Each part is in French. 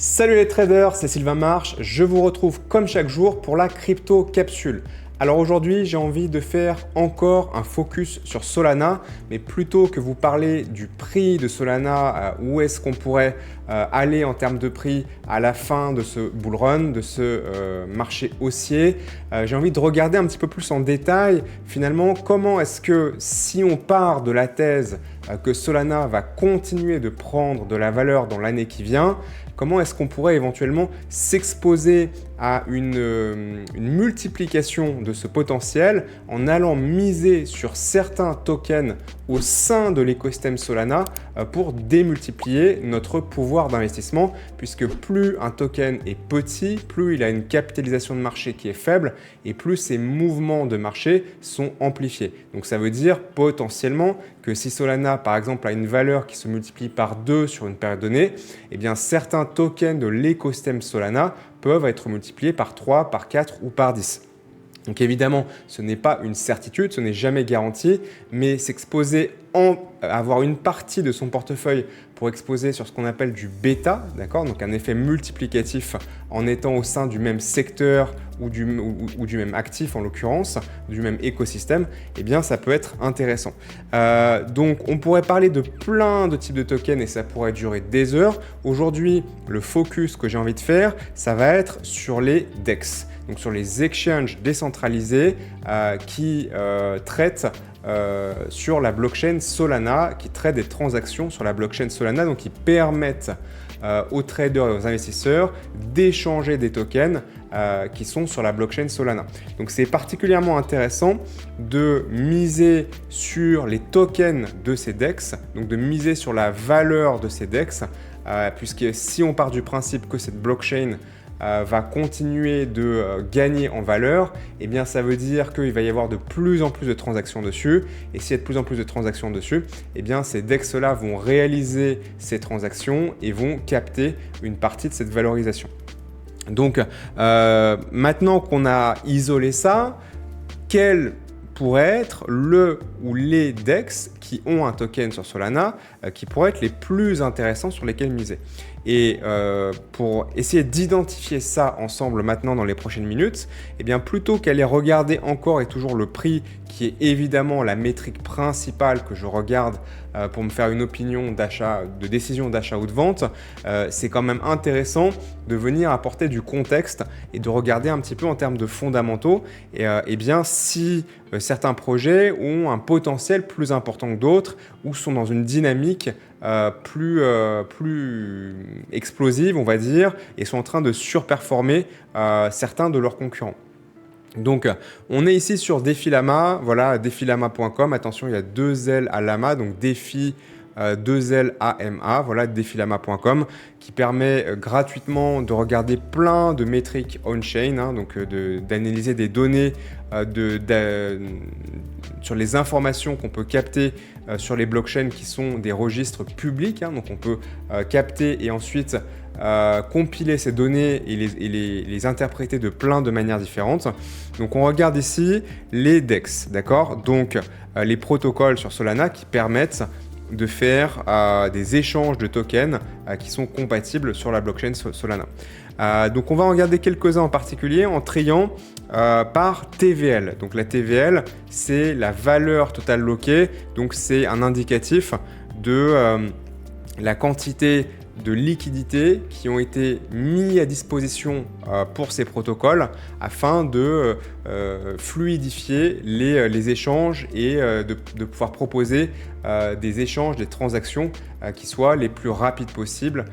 Salut les traders, c'est Sylvain Marche. Je vous retrouve comme chaque jour pour la crypto capsule. Alors aujourd'hui, j'ai envie de faire encore un focus sur Solana, mais plutôt que vous parler du prix de Solana, où est-ce qu'on pourrait aller en termes de prix à la fin de ce bull run, de ce marché haussier, j'ai envie de regarder un petit peu plus en détail finalement comment est-ce que si on part de la thèse que Solana va continuer de prendre de la valeur dans l'année qui vient, comment est-ce qu'on pourrait éventuellement s'exposer à une multiplication de ce potentiel en allant miser sur certains tokens au sein de l'écosystème Solana pour démultiplier notre pouvoir d'investissement, puisque plus un token est petit, plus il a une capitalisation de marché qui est faible et plus ses mouvements de marché sont amplifiés. Donc ça veut dire potentiellement que si Solana par exemple a une valeur qui se multiplie par 2 sur une période donnée, eh bien certains tokens de l'écosystème Solana peuvent être multipliés par 3, par 4 ou par 10. Donc évidemment, ce n'est pas une certitude, ce n'est jamais garanti, mais s'exposer avoir une partie de son portefeuille pour exposer sur ce qu'on appelle du bêta, d'accord, donc un effet multiplicatif en étant au sein du même secteur ou du même actif en l'occurrence, du même écosystème, eh bien ça peut être intéressant. Donc on pourrait parler de plein de types de tokens et ça pourrait durer des heures. Aujourd'hui, le focus que j'ai envie de faire, ça va être sur les DEX, donc sur les exchanges décentralisés qui traitent sur la blockchain Solana, qui traitent des transactions sur la blockchain Solana, donc qui permettent aux traders et aux investisseurs d'échanger des tokens qui sont sur la blockchain Solana. Donc c'est particulièrement intéressant de miser sur les tokens de ces DEX, donc de miser sur la valeur de ces DEX, puisque si on part du principe que cette blockchain va continuer de gagner en valeur, eh bien ça veut dire qu'il va y avoir de plus en plus de transactions dessus. Et s'il y a de plus en plus de transactions dessus, eh bien ces DEX-là vont réaliser ces transactions et vont capter une partie de cette valorisation. Donc maintenant qu'on a isolé ça, quel pourrait être le ou les DEX qui ont un token sur Solana qui pourraient être les plus intéressants sur lesquels miser. Et pour essayer d'identifier ça ensemble maintenant dans les prochaines minutes, eh bien plutôt qu'aller regarder encore et toujours le prix qui est évidemment la métrique principale que je regarde pour me faire une opinion d'achat, de décision d'achat ou de vente, c'est quand même intéressant de venir apporter du contexte et de regarder un petit peu en termes de fondamentaux et bien si certains projets ont un potentiel plus important que d'autres ou sont dans une dynamique plus explosive, on va dire, et sont en train de surperformer certains de leurs concurrents. Donc, on est ici sur Defilama, voilà, defilama.com. Attention, il y a 2 L à Lama, donc Defi 2 L AMA, voilà, defilama.com, qui permet gratuitement de regarder plein de métriques on-chain, hein, donc d'analyser des données sur les informations qu'on peut capter sur les blockchains qui sont des registres publics, hein, donc on peut capter et ensuite compiler ces données et les interpréter de plein de manières différentes. Donc on regarde ici les DEX, d'accord, donc les protocoles sur Solana qui permettent de faire des échanges de tokens qui sont compatibles sur la blockchain Solana. Donc on va en regarder quelques-uns en particulier en triant par TVL. Donc la TVL, c'est la valeur totale loquée, donc c'est un indicatif de la quantité de liquidités qui ont été mis à disposition pour ces protocoles afin de fluidifier les échanges et de pouvoir proposer des échanges, des transactions qui soient les plus rapides possibles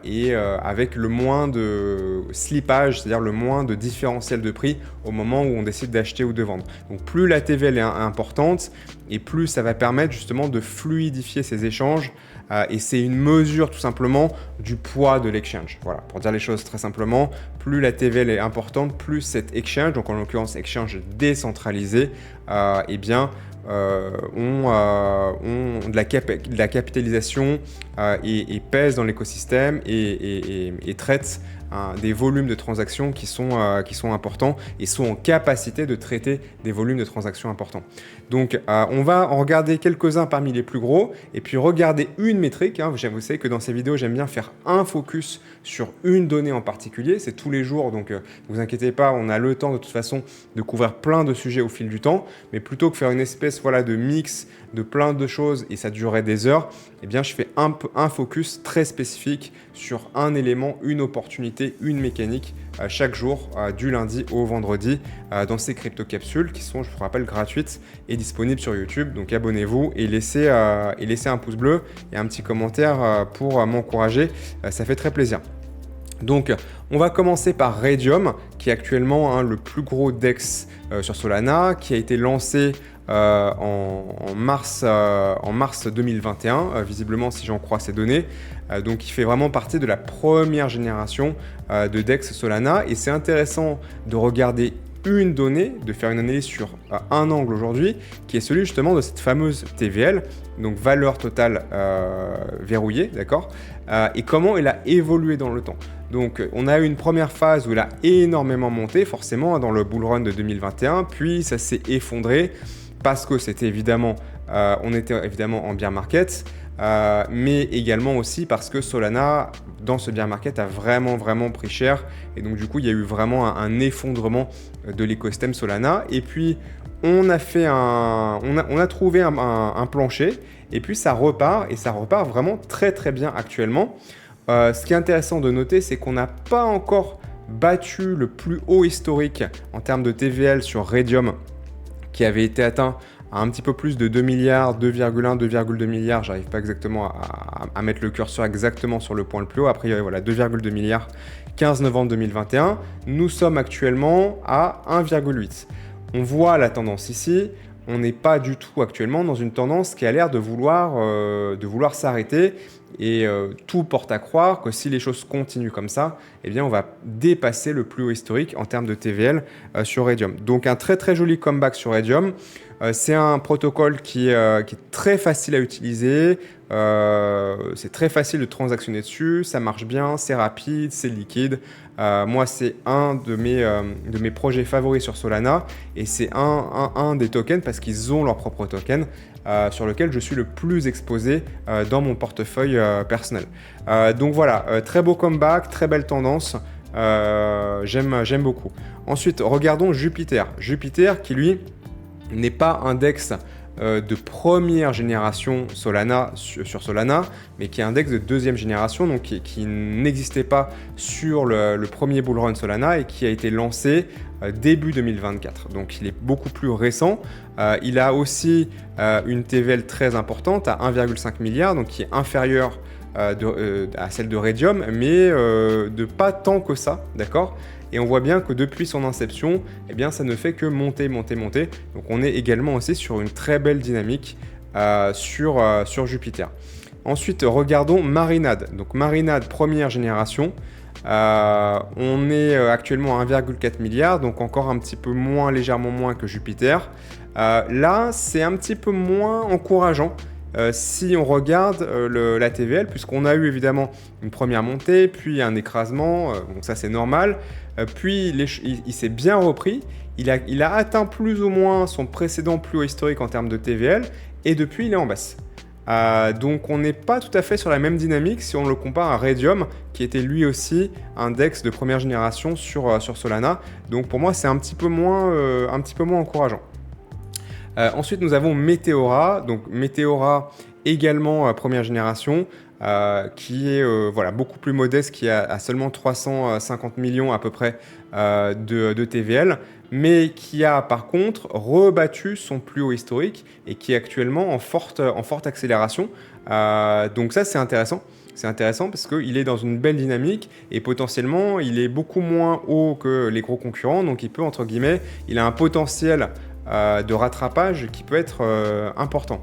et avec le moins de slippage, c'est-à-dire le moins de différentiel de prix au moment où on décide d'acheter ou de vendre. Donc plus la TVL est importante et plus ça va permettre justement de fluidifier ces échanges et c'est une mesure tout simplement du poids de l'exchange. Voilà, pour dire les choses très simplement, plus la TVL est importante, plus cet exchange, donc en l'occurrence exchange décentralisé, eh bien ont de la capitalisation et pèsent dans l'écosystème et traitent des volumes de transactions qui sont importants et sont en capacité de traiter des volumes de transactions importants. Donc, on va en regarder quelques-uns parmi les plus gros et puis regarder une métrique. Vous savez que dans ces vidéos, j'aime bien faire un focus sur une donnée en particulier. C'est tous les jours, donc ne vous inquiétez pas, on a le temps de toute façon de couvrir plein de sujets au fil du temps. Mais plutôt que faire une espèce de mix de plein de choses et ça durerait des heures, eh bien, je fais un focus très spécifique sur un élément, une opportunité, une mécanique chaque jour du lundi au vendredi dans ces crypto-capsules qui sont, je vous rappelle, gratuites et disponibles sur YouTube. Donc abonnez-vous et laissez un pouce bleu et un petit commentaire pour m'encourager. Ça fait très plaisir. Donc, on va commencer par Raydium, qui est actuellement le plus gros DEX sur Solana, qui a été lancé en mars 2021, visiblement si j'en crois ces données. Donc, il fait vraiment partie de la première génération de DEX Solana. Et c'est intéressant de regarder une donnée, de faire une analyse sur un angle aujourd'hui, qui est celui justement de cette fameuse TVL, donc valeur totale verrouillée, d'accord, et comment elle a évolué dans le temps. Donc, on a eu une première phase où elle a énormément monté, forcément, dans le bull run de 2021, puis ça s'est effondré parce que c'était évidemment, on était évidemment en bear market, mais également aussi parce que Solana, dans ce bear market, a vraiment pris cher. Et donc, du coup, il y a eu vraiment un effondrement de l'écosystème Solana. Et puis, on a trouvé un plancher, et puis ça repart, et ça repart vraiment très bien actuellement. Ce qui est intéressant de noter, c'est qu'on n'a pas encore battu le plus haut historique en termes de TVL sur Raydium, qui avait été atteint à un petit peu plus de 2 milliards, 2,1, 2,2 milliards. J'arrive pas exactement à mettre le curseur exactement sur le point le plus haut. Après, voilà, 2,2 milliards, 15 novembre 2021. Nous sommes actuellement à 1,8. On voit la tendance ici. On n'est pas du tout actuellement dans une tendance qui a l'air de vouloir s'arrêter. Et tout porte à croire que si les choses continuent comme ça, eh bien, on va dépasser le plus haut historique en termes de TVL sur Raydium. Donc, un très joli comeback sur Raydium. C'est un protocole qui est très facile à utiliser. C'est très facile de transactionner dessus. Ça marche bien, c'est rapide, c'est liquide. Moi, c'est un de mes projets favoris sur Solana et c'est un des tokens parce qu'ils ont leur propre token sur lequel je suis le plus exposé dans mon portefeuille personnel. Donc voilà, très beau comeback, très belle tendance. J'aime beaucoup. Ensuite, regardons Jupiter. Jupiter qui, lui, n'est pas un DEX de première génération Solana sur Solana, mais qui est un DEX de deuxième génération, donc qui n'existait pas sur le premier bull run Solana et qui a été lancé début 2024. Donc il est beaucoup plus récent. Il a aussi une TVL très importante à 1,5 milliard, donc qui est inférieure à celle de Raydium, mais de pas tant que ça, d'accord ? Et on voit bien que depuis son inception, eh bien, ça ne fait que monter. Donc on est également aussi sur une très belle dynamique sur Jupiter. Ensuite, regardons Marinade. Donc Marinade, première génération. On est actuellement à 1,4 milliard, donc encore un petit peu moins, légèrement moins que Jupiter. Là, c'est un petit peu moins encourageant. Si on regarde la TVL, puisqu'on a eu évidemment une première montée, puis un écrasement, donc ça c'est normal, puis il s'est bien repris, il a atteint plus ou moins son précédent plus haut historique en termes de TVL, et depuis il est en baisse. Donc on n'est pas tout à fait sur la même dynamique si on le compare à Raydium, qui était lui aussi un DEX de première génération sur Solana, donc pour moi c'est un petit peu moins encourageant. Ensuite, nous avons Meteora. Donc Meteora, également première génération, qui est beaucoup plus modeste, qui a seulement 350 millions à peu près de TVL, mais qui a par contre rebattu son plus haut historique et qui est actuellement en forte accélération. Donc ça, c'est intéressant. C'est intéressant parce qu'il est dans une belle dynamique et potentiellement, il est beaucoup moins haut que les gros concurrents. Donc il peut, entre guillemets, il a un potentiel de rattrapage qui peut être important.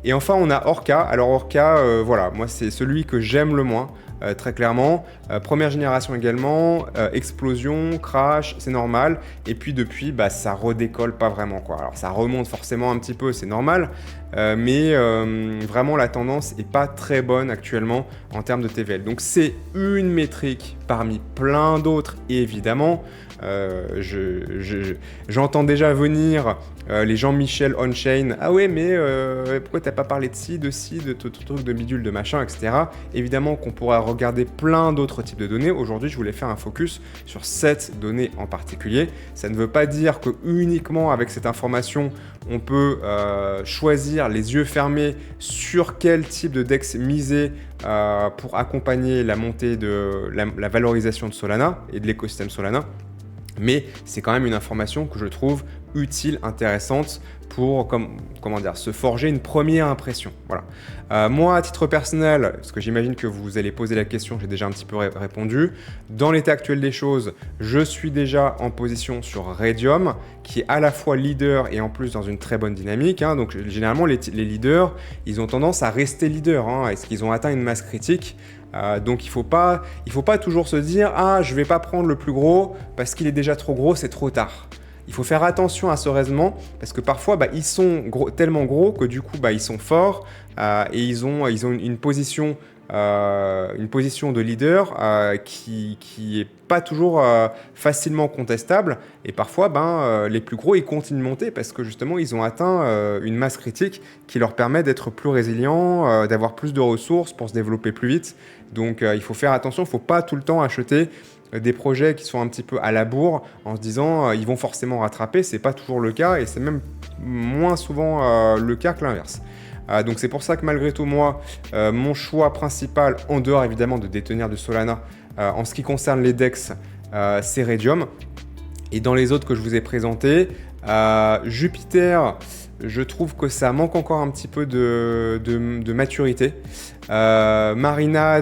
Et enfin, on a Orca. Alors Orca, voilà, moi c'est celui que j'aime le moins. Très clairement. Première génération également, explosion, crash, c'est normal. Et puis depuis, bah, ça redécolle pas vraiment, quoi. Alors ça remonte forcément un petit peu, c'est normal. Mais vraiment la tendance est pas très bonne actuellement en termes de TVL. Donc c'est une métrique parmi plein d'autres, évidemment. J'entends déjà venir les Jean-Michel on-chain. Ah ouais, mais pourquoi t'as pas parlé de ci, de truc, de bidule, de machin, etc. Évidemment qu'on pourra regarder plein d'autres types de données. Aujourd'hui, je voulais faire un focus sur cette donnée en particulier. Ça ne veut pas dire que uniquement avec cette information, on peut choisir les yeux fermés sur quel type de DEX miser pour accompagner la montée de la valorisation de Solana et de l'écosystème Solana. Mais c'est quand même une information que je trouve utile, intéressante pour se forger une première impression. Voilà. Moi, à titre personnel, parce que j'imagine que vous allez poser la question, j'ai déjà un petit peu répondu. Dans l'état actuel des choses, je suis déjà en position sur Raydium, qui est à la fois leader et en plus dans une très bonne dynamique. Hein. Donc généralement, les leaders, ils ont tendance à rester leaders. Hein. Est-ce qu'ils ont atteint une masse critique ? Donc il faut pas toujours se dire « Ah, je vais pas prendre le plus gros parce qu'il est déjà trop gros, c'est trop tard ». Il faut faire attention à ce raisonnement parce que parfois, ils sont tellement gros que du coup, ils sont forts et ils ont une position de leader qui est pas toujours facilement contestable. Et parfois, les plus gros, ils continuent de monter parce que justement, ils ont atteint une masse critique qui leur permet d'être plus résilients, d'avoir plus de ressources pour se développer plus vite. Donc, il faut faire attention. Il ne faut pas tout le temps acheter des projets qui sont un petit peu à la bourre en se disant ils vont forcément rattraper. C'est pas toujours le cas et c'est même moins souvent le cas que l'inverse. Donc c'est pour ça que malgré tout, moi, mon choix principal, en dehors évidemment de détenir du Solana, en ce qui concerne les DEX, c'est Raydium. Et dans les autres que je vous ai présentés, Jupiter, je trouve que ça manque encore un petit peu de maturité. Marina,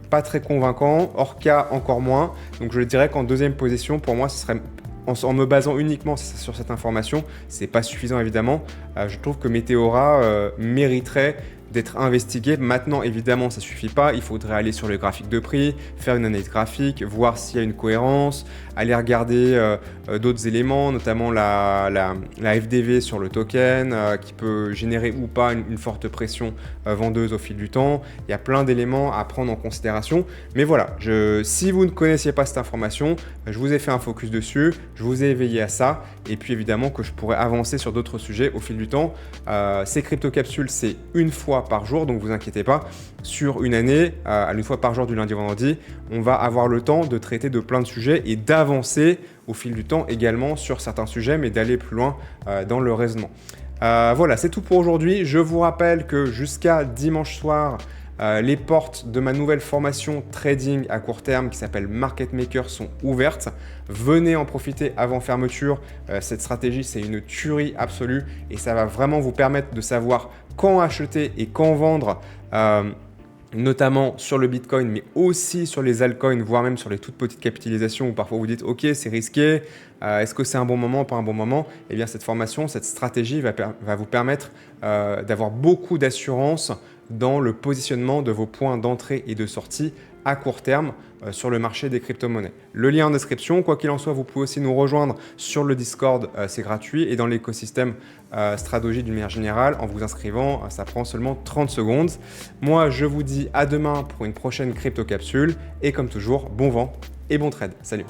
pas très convaincant. Orca, encore moins. Donc je dirais qu'en deuxième position, pour moi, ce serait... En me basant uniquement sur cette information, c'est pas suffisant évidemment. Je trouve que Meteora mériterait d'être investigué. Maintenant, évidemment, ça suffit pas. Il faudrait aller sur le graphique de prix, faire une analyse graphique, voir s'il y a une cohérence, aller regarder d'autres éléments, notamment la FDV sur le token, qui peut générer ou pas une forte pression vendeuse au fil du temps. Il y a plein d'éléments à prendre en considération. Mais voilà, si vous ne connaissiez pas cette information, je vous ai fait un focus dessus, je vous ai éveillé à ça. Et puis évidemment que je pourrais avancer sur d'autres sujets au fil du temps. Ces crypto-capsules, c'est une fois par jour, donc vous inquiétez pas. Sur une année, une fois par jour du lundi au vendredi, on va avoir le temps de traiter de plein de sujets et d'avancer au fil du temps également sur certains sujets, mais d'aller plus loin dans le raisonnement. Voilà, c'est tout pour aujourd'hui. Je vous rappelle que jusqu'à dimanche soir, les portes de ma nouvelle formation trading à court terme qui s'appelle Market Maker sont ouvertes. Venez en profiter avant fermeture. Cette stratégie, c'est une tuerie absolue et ça va vraiment vous permettre de savoir quand acheter et quand vendre, notamment sur le Bitcoin, mais aussi sur les altcoins, voire même sur les toutes petites capitalisations où parfois vous dites « Ok, c'est risqué, est-ce que c'est un bon moment, pas un bon moment ?» Eh bien, cette formation, cette stratégie va vous permettre d'avoir beaucoup d'assurance dans le positionnement de vos points d'entrée et de sortie à court terme sur le marché des crypto-monnaies. Le lien en description. Quoi qu'il en soit, vous pouvez aussi nous rejoindre sur le Discord, c'est gratuit, et dans l'écosystème Stradogy d'une manière générale en vous inscrivant. Ça prend seulement 30 secondes. Moi, je vous dis à demain pour une prochaine crypto-capsule et comme toujours, bon vent et bon trade. Salut!